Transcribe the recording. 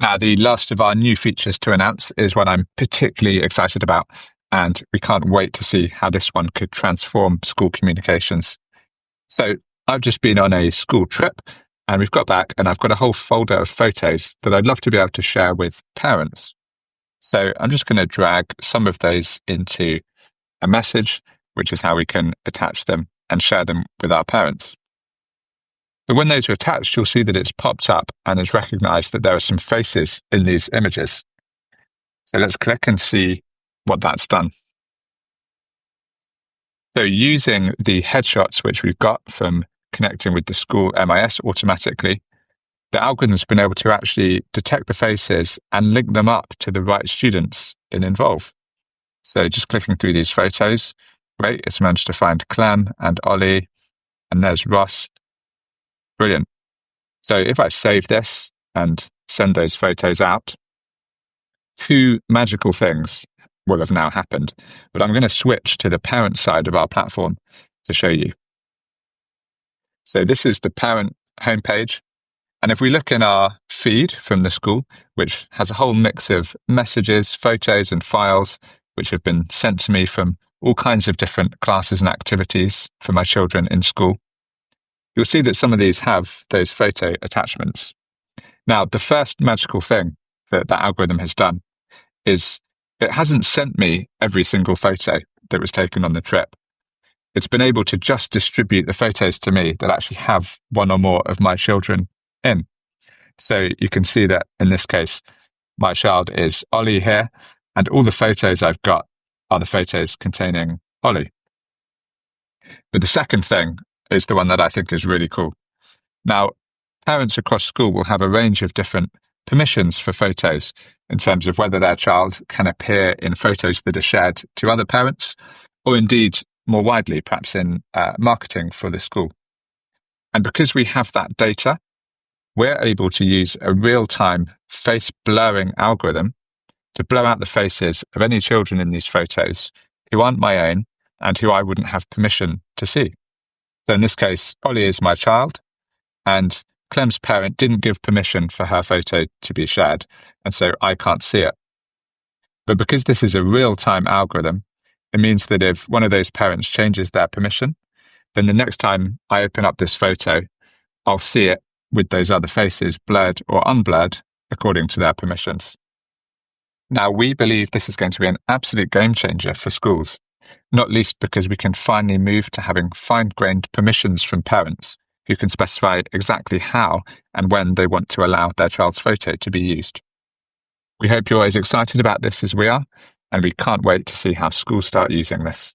Now, the last of our new features to announce is one I'm particularly excited about, and we can't wait to see how this one could transform school communications. So I've just been on a school trip, and we've got back, and I've got a whole folder of photos that I'd love to be able to share with parents. So I'm just going to drag some of those into a message, which is how we can attach them and share them with our parents. But when those are attached, you'll see that it's popped up and has recognized that there are some faces in these images. So let's click and see what that's done. So using the headshots which we've got from connecting with the school MIS automatically, the algorithm's been able to actually detect the faces and link them up to the right students in Involve. So just clicking through these photos, great, it's managed to find Clem and Ollie, and there's Ross. Brilliant. So if I save this and send those photos out, two magical things will have now happened, but I'm going to switch to the parent side of our platform to show you. So this is the parent homepage. And if we look in our feed from the school, which has a whole mix of messages, photos, and files, which have been sent to me from all kinds of different classes and activities for my children in school, you'll see that some of these have those photo attachments. Now, the first magical thing that that algorithm has done is it hasn't sent me every single photo that was taken on the trip. It's been able to just distribute the photos to me that actually have one or more of my children in. So you can see that in this case, my child is Ollie here, and all the photos I've got are the photos containing Ollie. But the second thing is the one that I think is really cool. Now, parents across school will have a range of different permissions for photos in terms of whether their child can appear in photos that are shared to other parents, or indeed more widely, perhaps in marketing for the school. And because we have that data, we're able to use a real-time face blurring algorithm to blur out the faces of any children in these photos who aren't my own and who I wouldn't have permission to see. So in this case, Ollie is my child, and Clem's parent didn't give permission for her photo to be shared, and so I can't see it. But because this is a real-time algorithm, it means that if one of those parents changes their permission, then the next time I open up this photo, I'll see it with those other faces blurred or unblurred according to their permissions. Now, we believe this is going to be an absolute game changer for schools, not least because we can finally move to having fine-grained permissions from parents who can specify exactly how and when they want to allow their child's photo to be used. We hope you're as excited about this as we are, and we can't wait to see how schools start using this.